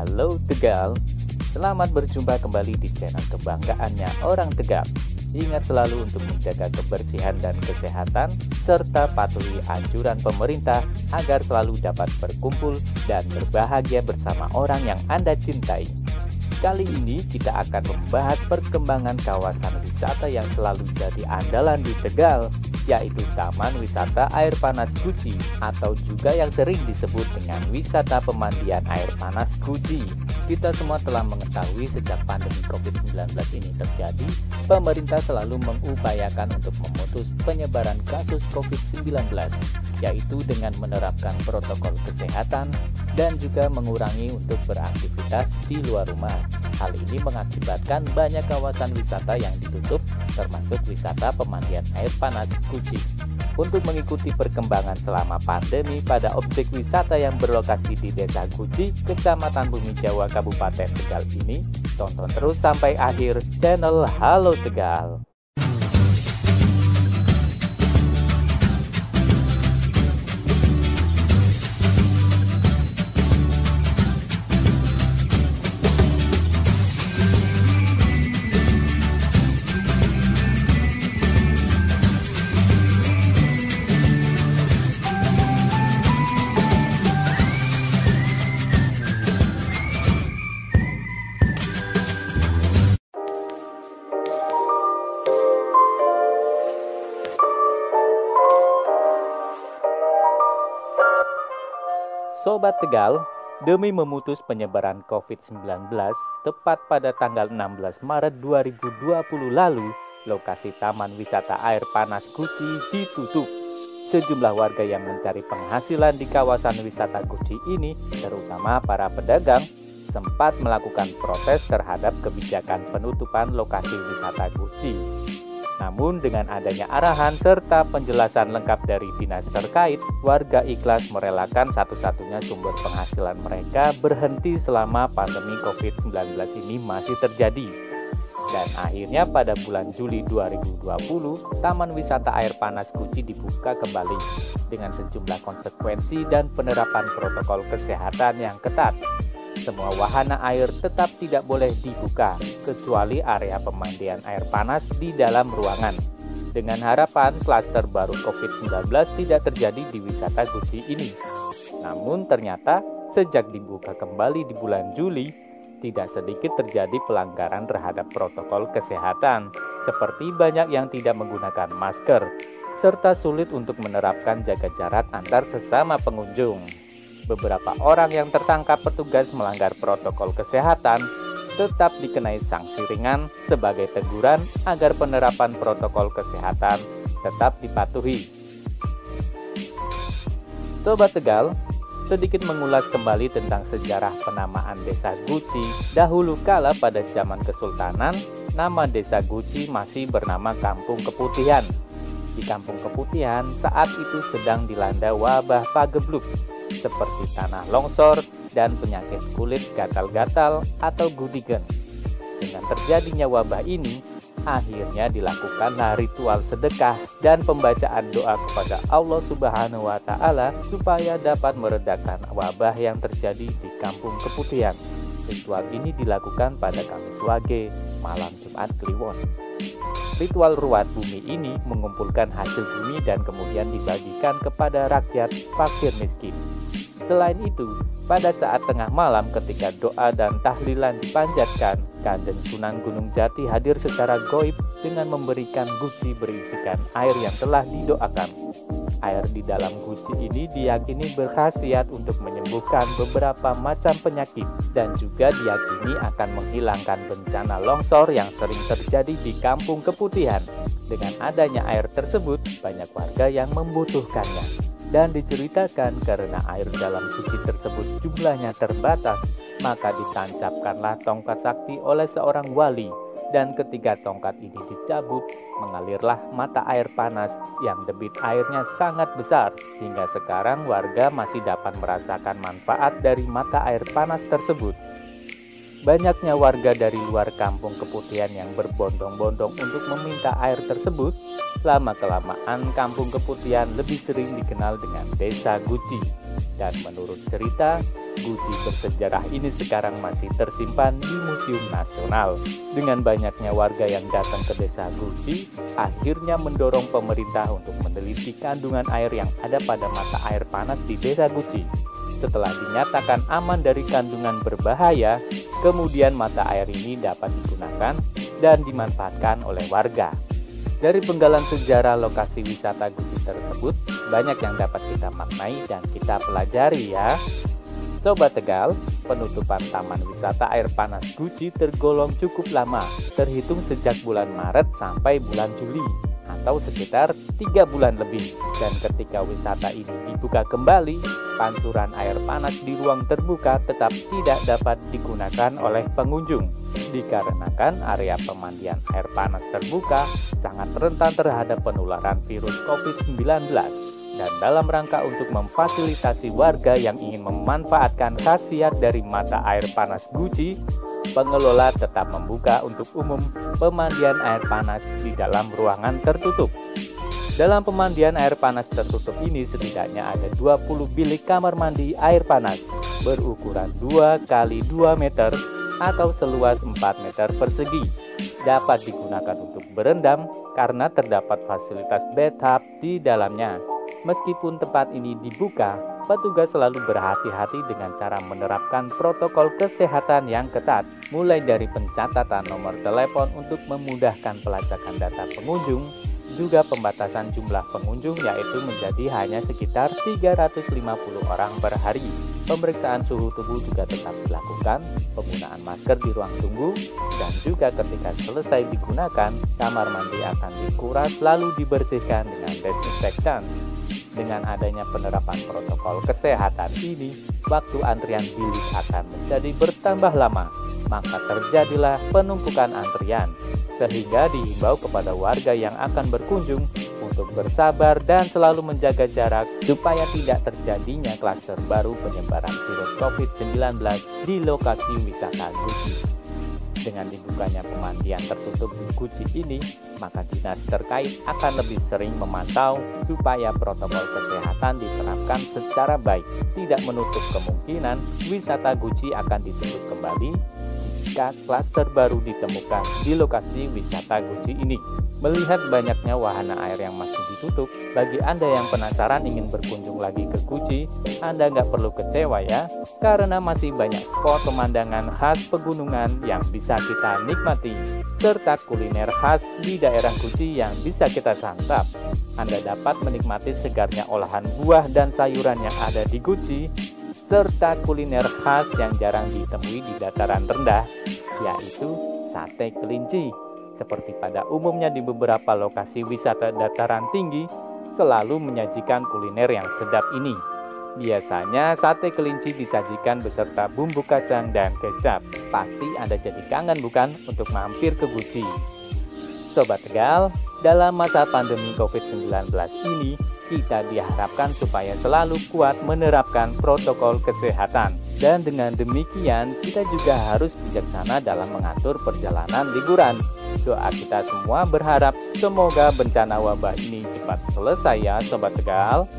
Halo Tegal, selamat berjumpa kembali di channel kebanggaannya orang Tegal. Ingat selalu untuk menjaga kebersihan dan kesehatan, serta patuhi anjuran pemerintah agar selalu dapat berkumpul dan berbahagia bersama orang yang Anda cintai. Kali ini kita akan membahas perkembangan kawasan wisata yang selalu jadi andalan di Tegal, yaitu Taman Wisata Air Panas Guci atau juga yang sering disebut dengan wisata pemandian air panas Guci. Kita semua telah mengetahui sejak pandemi COVID-19 ini terjadi, pemerintah selalu mengupayakan untuk memutus penyebaran kasus COVID-19, yaitu dengan menerapkan protokol kesehatan dan juga mengurangi untuk beraktivitas di luar rumah. Hal ini mengakibatkan banyak kawasan wisata yang ditutup, termasuk wisata pemandian air panas Guci. Untuk mengikuti perkembangan selama pandemi pada objek wisata yang berlokasi di Desa Guci, Kecamatan Bumi Jawa, Kabupaten Tegal ini, tonton terus sampai akhir channel Halo Tegal. Sobat Tegal, demi memutus penyebaran COVID-19, tepat pada tanggal 16 Maret 2020 lalu, lokasi Taman Wisata Air Panas Guci ditutup. Sejumlah warga yang mencari penghasilan di kawasan wisata Guci ini, terutama para pedagang, sempat melakukan protes terhadap kebijakan penutupan lokasi wisata Guci. Namun dengan adanya arahan serta penjelasan lengkap dari dinas terkait, warga ikhlas merelakan satu-satunya sumber penghasilan mereka berhenti selama pandemi COVID-19 ini masih terjadi. Dan akhirnya pada bulan Juli 2020, Taman Wisata Air Panas Guci dibuka kembali dengan sejumlah konsekuensi dan penerapan protokol kesehatan yang ketat. Semua wahana air tetap tidak boleh dibuka, kecuali area pemandian air panas di dalam ruangan. Dengan harapan klaster baru COVID-19 tidak terjadi di wisata Guci ini. Namun ternyata sejak dibuka kembali di bulan Juli, tidak sedikit terjadi pelanggaran terhadap protokol kesehatan, seperti banyak yang tidak menggunakan masker, serta sulit untuk menerapkan jaga jarak antar sesama pengunjung. Beberapa orang yang tertangkap petugas melanggar protokol kesehatan tetap dikenai sanksi ringan sebagai teguran agar penerapan protokol kesehatan tetap dipatuhi. Sobat Tegal, sedikit mengulas kembali tentang sejarah penamaan Desa Guci. Dahulu kala pada zaman Kesultanan, nama Desa Guci masih bernama Kampung Keputihan. Di Kampung Keputihan saat itu sedang dilanda wabah pagebluk, seperti tanah longsor dan penyakit kulit gatal-gatal atau gudigen. Dengan terjadinya wabah ini, akhirnya dilakukanlah ritual sedekah dan pembacaan doa kepada Allah Subhanahu wa Ta'ala supaya dapat meredakan wabah yang terjadi di Kampung Keputihan. Ritual ini dilakukan pada Kamis Wage, malam Jumat Kliwon. Ritual ruat bumi ini mengumpulkan hasil bumi dan kemudian dibagikan kepada rakyat fakir miskin. Selain itu, pada saat tengah malam ketika doa dan tahlilan dipanjatkan, Kanjeng Sunan Gunung Jati hadir secara goib dengan memberikan guci berisikan air yang telah didoakan. Air di dalam guci ini diyakini berkhasiat untuk menyembuhkan beberapa macam penyakit dan juga diyakini akan menghilangkan bencana longsor yang sering terjadi di Kampung Keputihan. Dengan adanya air tersebut, banyak warga yang membutuhkannya. Dan diceritakan karena air dalam guci tersebut jumlahnya terbatas, maka ditancapkanlah tongkat sakti oleh seorang wali. Dan ketika tongkat ini dicabut, mengalirlah mata air panas yang debit airnya sangat besar. Hingga sekarang warga masih dapat merasakan manfaat dari mata air panas tersebut. Banyaknya warga dari luar Kampung Keputihan yang berbondong-bondong untuk meminta air tersebut Lama-kelamaan Kampung Keputihan lebih sering dikenal dengan Desa Guci. Dan menurut cerita, Guci bersejarah ini sekarang masih tersimpan di Museum Nasional. Dengan banyaknya warga yang datang ke Desa Guci, akhirnya mendorong pemerintah untuk meneliti kandungan air yang ada pada mata air panas di Desa Guci. Setelah dinyatakan aman dari kandungan berbahaya, kemudian mata air ini dapat digunakan dan dimanfaatkan oleh warga. Dari penggalan sejarah lokasi wisata Guci tersebut, banyak yang dapat kita maknai dan kita pelajari ya. Sobat Tegal, penutupan Taman Wisata Air Panas Guci tergolong cukup lama, terhitung sejak bulan Maret sampai bulan Juli, atau sekitar 3 bulan lebih. Dan ketika wisata ini dibuka kembali, panturan air panas di ruang terbuka tetap tidak dapat digunakan oleh pengunjung. Dikarenakan area pemandian air panas terbuka sangat rentan terhadap penularan virus COVID-19. Dan dalam rangka untuk memfasilitasi warga yang ingin memanfaatkan khasiat dari mata air panas Guci, pengelola tetap membuka untuk umum pemandian air panas di dalam ruangan tertutup. Dalam pemandian air panas tertutup ini setidaknya ada 20 bilik kamar mandi air panas berukuran 2 x 2 meter atau seluas 4 meter persegi. Dapat digunakan untuk berendam karena terdapat fasilitas bathtub di dalamnya. Meskipun tempat ini dibuka, petugas selalu berhati-hati dengan cara menerapkan protokol kesehatan yang ketat, mulai dari pencatatan nomor telepon untuk memudahkan pelacakan data pengunjung, juga pembatasan jumlah pengunjung yaitu menjadi hanya sekitar 350 orang per hari. Pemeriksaan suhu tubuh juga tetap dilakukan, penggunaan masker di ruang tunggu, dan juga ketika selesai digunakan, kamar mandi akan dikuras lalu dibersihkan dengan desinfektan. Dengan adanya penerapan protokol kesehatan ini, waktu antrian bilik akan menjadi bertambah lama, maka terjadilah penumpukan antrian, sehingga dihimbau kepada warga yang akan berkunjung untuk bersabar dan selalu menjaga jarak supaya tidak terjadinya klaster baru penyebaran virus COVID-19 di lokasi wisata Guci. Dengan dibukanya pemandian tertutup di Guci ini, maka dinas terkait akan lebih sering memantau supaya protokol kesehatan diterapkan secara baik. Tidak menutup kemungkinan wisata Guci akan ditutup kembali jika klaster baru ditemukan di lokasi wisata Guci ini. Melihat banyaknya wahana air yang masih ditutup, bagi Anda yang penasaran ingin berkunjung lagi ke Guci, Anda nggak perlu kecewa ya, karena masih banyak spot pemandangan khas pegunungan yang bisa kita nikmati, serta kuliner khas di daerah Guci yang bisa kita santap. Anda dapat menikmati segarnya olahan buah dan sayuran yang ada di Guci, serta kuliner khas yang jarang ditemui di dataran rendah, yaitu sate kelinci. Seperti pada umumnya di beberapa lokasi wisata dataran tinggi, selalu menyajikan kuliner yang sedap ini. Biasanya sate kelinci disajikan beserta bumbu kacang dan kecap. Pasti Anda jadi kangen bukan untuk mampir ke Guci? Sobat Tegal, dalam masa pandemi COVID-19 ini, kita diharapkan supaya selalu kuat menerapkan protokol kesehatan. Dan dengan demikian, kita juga harus bijaksana dalam mengatur perjalanan liburan. Doa kita semua berharap semoga bencana wabah ini cepat selesai ya Sobat Tegal.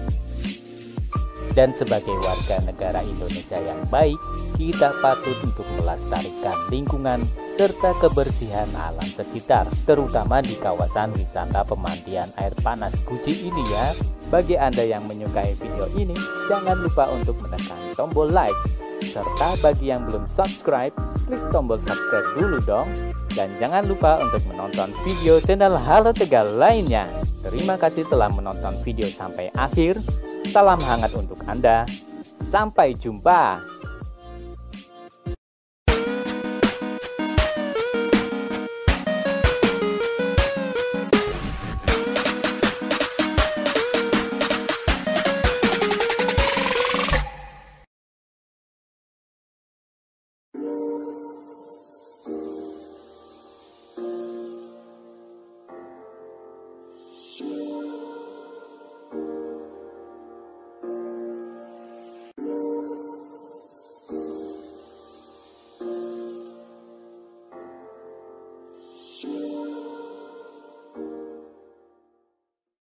Dan sebagai warga negara Indonesia yang baik, kita patut untuk melestarikan lingkungan serta kebersihan alam sekitar, terutama di kawasan wisata pemandian air panas Guci ini ya. Bagi Anda yang menyukai video ini, jangan lupa untuk menekan tombol like. Serta bagi yang belum subscribe, klik tombol subscribe dulu dong. Dan jangan lupa untuk menonton video channel Halo Tegal lainnya. Terima kasih telah menonton video sampai akhir. Salam hangat untuk Anda. Sampai jumpa.